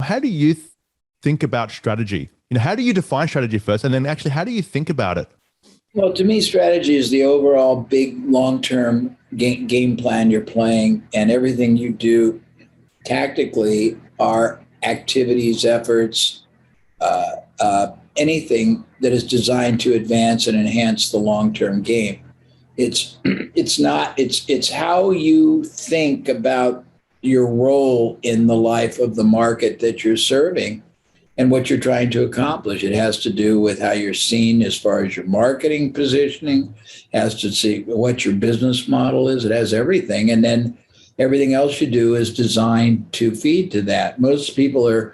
how do you think about strategy? How do you define strategy first? And then actually, how do you think about it? Well, to me, strategy is the overall big long-term game plan you're playing, and everything you do tactically are activities, efforts, anything that is designed to advance and enhance the long-term game. It's how you think about your role in the life of the market that you're serving and what you're trying to accomplish. It has to do with how you're seen as far as your marketing positioning, has to see what your business model is. It has everything. And then everything else you do is designed to feed to that. Most people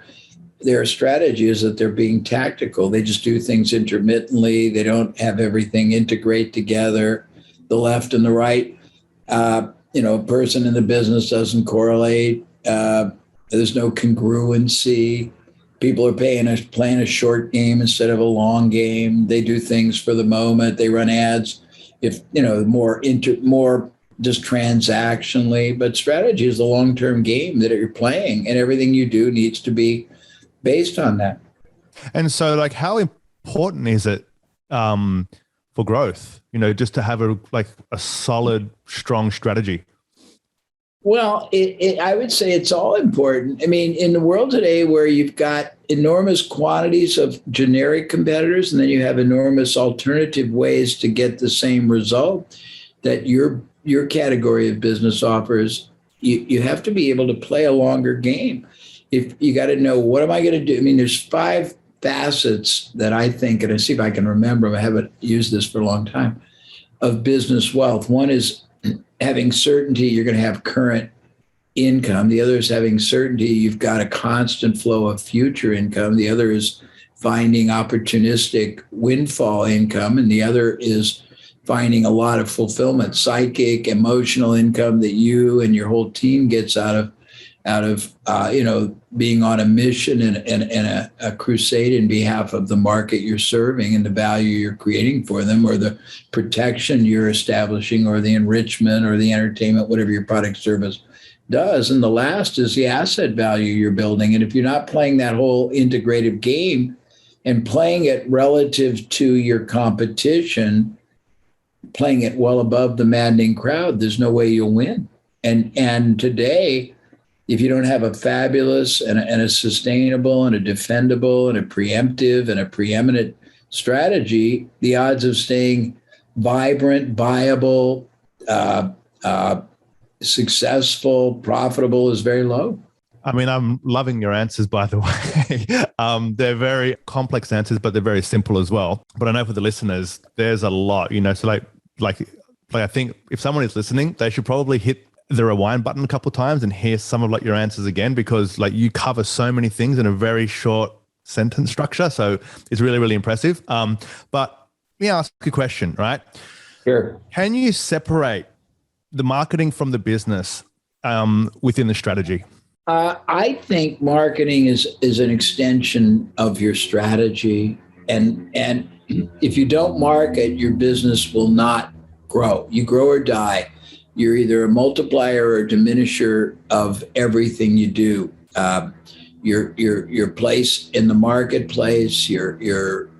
their strategy is that they're being tactical. They just do things intermittently. They don't have everything integrate together, the left and the right. A person in the business doesn't correlate. There's no congruency. People are playing a short game instead of a long game. They do things for the moment. They run ads, more just transactionally. But strategy is the long-term game that you're playing, and everything you do needs to be based on that. And so, how important is it for growth? Just to have a solid, strong strategy. Well, I would say it's all important. I mean, in the world today where you've got enormous quantities of generic competitors and then you have enormous alternative ways to get the same result that your category of business offers, you have to be able to play a longer game. If you got to know, what am I going to do? I mean, there's 5 facets that I think, and I see if I can remember them, I haven't used this for a long time, of business wealth. One is having certainty you're going to have current income. The other is having certainty you've got a constant flow of future income. The other is finding opportunistic windfall income. And the other is finding a lot of fulfillment, psychic, emotional income that you and your whole team gets out of being on a mission and a crusade in behalf of the market you're serving and the value you're creating for them, or the protection you're establishing, or the enrichment or the entertainment, whatever your product service does. And the last is the asset value you're building. And if you're not playing that whole integrative game and playing it relative to your competition, playing it well above the maddening crowd, there's no way you'll win. And today, if you don't have a fabulous and a sustainable and a defendable and a preemptive and a preeminent strategy, the odds of staying vibrant, viable, successful, profitable is very low. I mean, I'm loving your answers, by the way. They're very complex answers, but they're very simple as well. But I know for the listeners, there's a lot, so I think if someone is listening, they should probably hit the rewind button a couple of times and hear some of your answers again, because you cover so many things in a very short sentence structure. So it's really, really impressive. But let me ask you a question, right? Sure. Can you separate the marketing from the business within the strategy? I think marketing is an extension of your strategy. And if you don't market, your business will not grow. You grow or die. You're either a multiplier or a diminisher of everything you do. Your place in the marketplace, your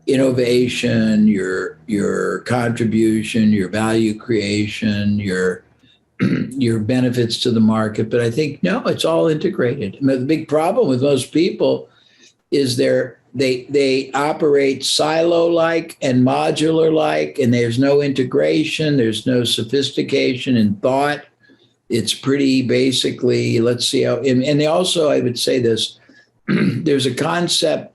innovation, your contribution, your value creation, your benefits to the market. But I think, no, it's all integrated. I mean, the big problem with most people is they operate silo-like and modular-like, and there's no integration, there's no sophistication in thought. It's pretty basically, let's see how, and they also, I would say this, there's a concept,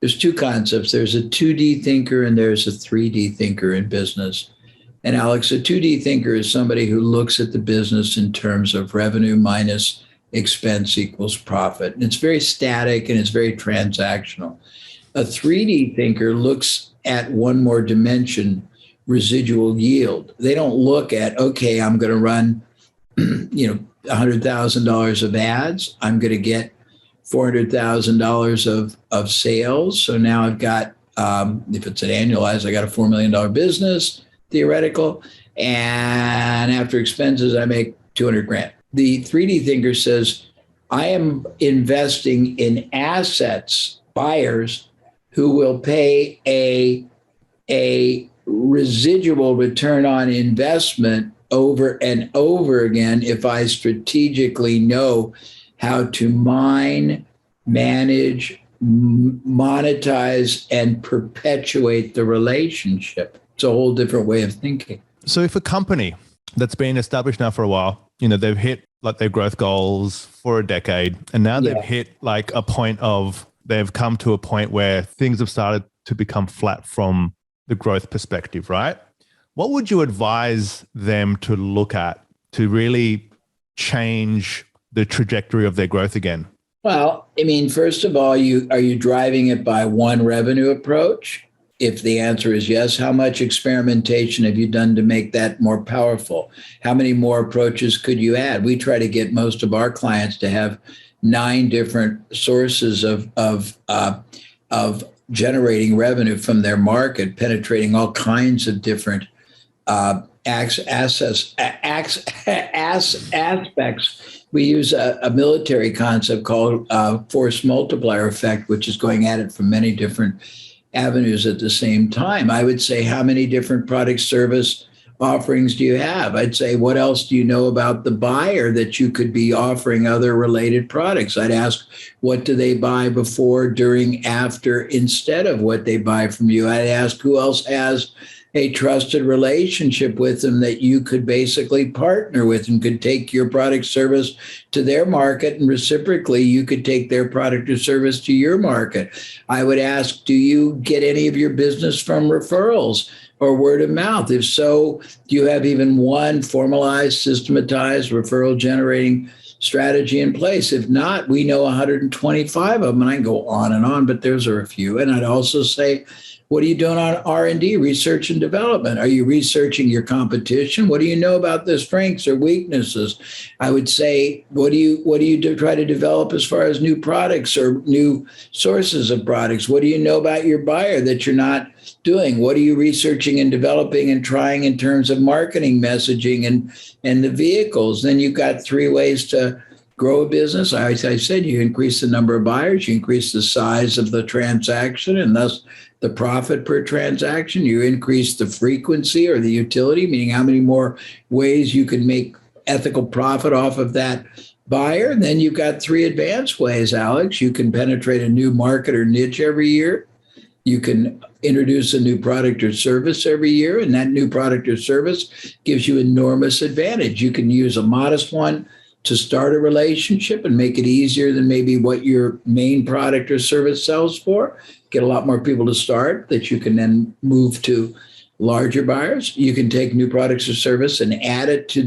there's 2 concepts. There's a 2D thinker and there's a 3D thinker in business. And Alex, a 2D thinker is somebody who looks at the business in terms of revenue minus expense equals profit. And it's very static and it's very transactional. A 3D thinker looks at one more dimension, residual yield. They don't look at, okay, I'm going to run, $100,000 of ads. I'm going to get $400,000 of sales. So now I've got, if it's an annualized, I got a $4 million business, theoretical. And after expenses, I make 200 grand. The 3D thinker says, I am investing in assets, buyers who will pay a residual return on investment over and over again if I strategically know how to mine, manage, monetize, and perpetuate the relationship. It's a whole different way of thinking. So if a company that's been established now for a while, they've hit like their growth goals for a decade, and now they've hit like a point of, they've come to a point where things have started to become flat from the growth perspective, right? What would you advise them to look at to really change the trajectory of their growth again? Well, I mean, first of all, are you driving it by one revenue approach? If the answer is yes, how much experimentation have you done to make that more powerful? How many more approaches could you add? We try to get most of our clients to have 9 different sources of generating revenue from their market, penetrating all kinds of different aspects. We use a military concept called force multiplier effect, which is going at it from many different avenues at the same time. I would say, how many different product service offerings do you have? I'd say, what else do you know about the buyer that you could be offering other related products? I'd ask, what do they buy before, during, after, instead of what they buy from you? I'd ask, who else has a trusted relationship with them that you could basically partner with and could take your product service to their market, and reciprocally, you could take their product or service to your market. I would ask, do you get any of your business from referrals or word of mouth? If so, do you have even one formalized, systematized referral generating strategy in place? If not, we know 125 of them, and I can go on, but those are a few. And I'd also say, what are you doing on R&D, research and development? Are you researching your competition? What do you know about their strengths or weaknesses? I would say, what do you try to develop as far as new products or new sources of products? What do you know about your buyer that you're not doing? What are you researching and developing and trying in terms of marketing, messaging, and the vehicles? Then you've got 3 ways to grow a business. As I said, you increase the number of buyers, you increase the size of the transaction, and thus the profit per transaction. You increase the frequency or the utility, meaning how many more ways you can make ethical profit off of that buyer. And then you've got 3 advanced ways, Alex. You can penetrate a new market or niche every year. You can introduce a new product or service every year, and that new product or service gives you enormous advantage. You can use a modest one to start a relationship and make it easier than maybe what your main product or service sells for. Get a lot more people to start that you can then move to larger buyers. You can take new products or service and add it to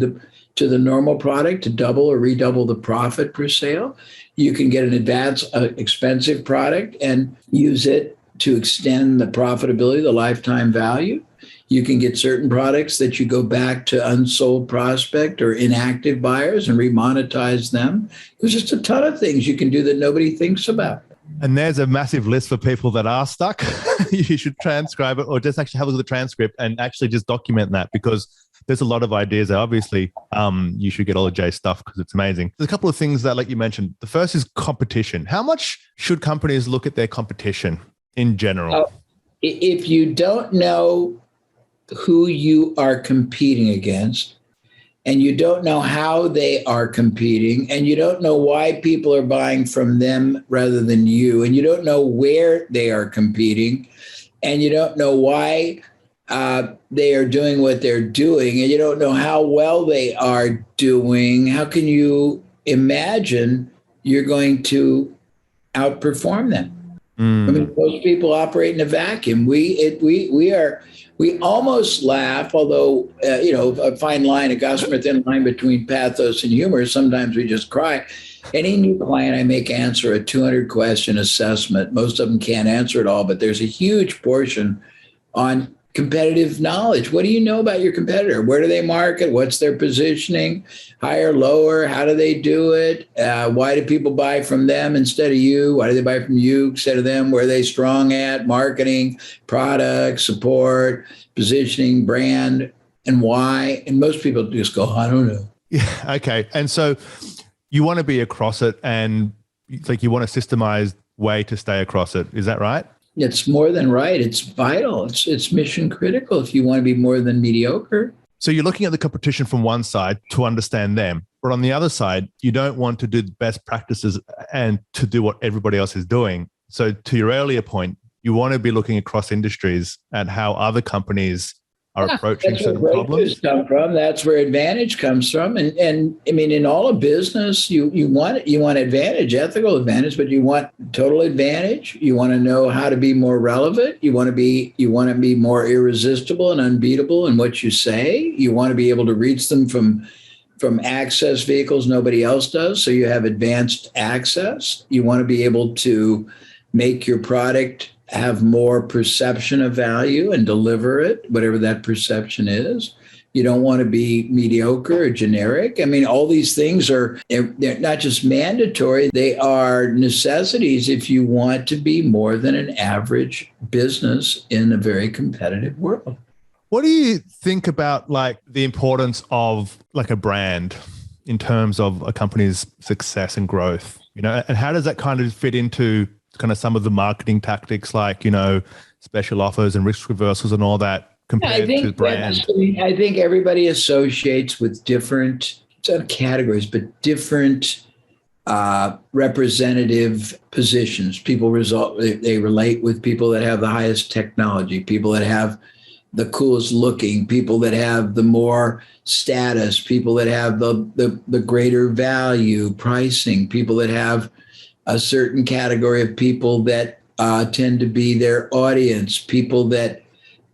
the normal product to double or redouble the profit per sale. You can get an advanced, expensive product and use it to extend the profitability, the lifetime value. You can get certain products that you go back to unsold prospect or inactive buyers and remonetize them. There's just a ton of things you can do that nobody thinks about. And there's a massive list for people that are stuck. You should transcribe it, or just actually have a look at the transcript and actually just document that, because there's a lot of ideas there. Obviously, you should get all of Jay's stuff because it's amazing. There's a couple of things that, like you mentioned, the first is competition. How much should companies look at their competition in general? If you don't know who you are competing against, and you don't know how they are competing, and you don't know why people are buying from them rather than you, and you don't know where they are competing, and you don't know why they are doing what they're doing, and you don't know how well they are doing, how can you imagine you're going to outperform them? I mean, most people operate in a vacuum. We almost laugh, although, a fine line, a gossamer thin line between pathos and humor. Sometimes we just cry. Any new client I make answer a 200-question assessment. Most of them can't answer it all, but there's a huge portion on competitive knowledge. What do you know about your competitor? Where do they market? What's their positioning? Higher, lower? How do they do it? Why do people buy from them instead of you? Why do they buy from you instead of them? Where are they strong at? Marketing, product, support, positioning, brand, and why? And most people just go, I don't know. Yeah. Okay. And so you want to be across it, and like you want a systemized way to stay across it. Is that right? It's more than right. It's vital. It's mission critical if you want to be more than mediocre. So you're looking at the competition from one side to understand them. But on the other side, you don't want to do the best practices and to do what everybody else is doing. So to your earlier point, you want to be looking across industries at how other companies are approaching certain problems. Come from. That's where advantage comes from. And I mean, in all of business, you want advantage, ethical advantage, but you want total advantage. You want to know how to be more relevant. You want to be more irresistible and unbeatable in what you say. You want to be able to reach them from access vehicles nobody else does. So you have advanced access. You want to be able to make your product have more perception of value and deliver it, whatever that perception is. You don't want to be mediocre or generic. I mean, all these things they're not just mandatory, they are necessities if you want to be more than an average business in a very competitive world. What do you think about like the importance of like a brand in terms of a company's success and growth? You know, and how does that kind of fit into kind of some of the marketing tactics, like, you know, special offers and risk reversals and all that compared to brand? I think everybody associates with different, it's not categories, but different representative positions. They relate with people that have the highest technology, people that have the coolest looking, people that have the more status, people that have the greater value pricing, people that have a certain category of people that tend to be their audience, people that,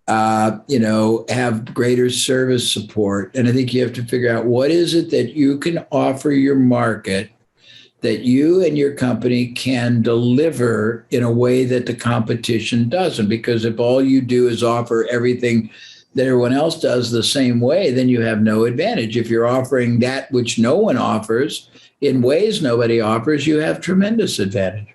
have greater service support. And I think you have to figure out what is it that you can offer your market that you and your company can deliver in a way that the competition doesn't. Because if all you do is offer everything that everyone else does the same way, then you have no advantage. If you're offering that which no one offers in ways nobody offers, you have tremendous advantage.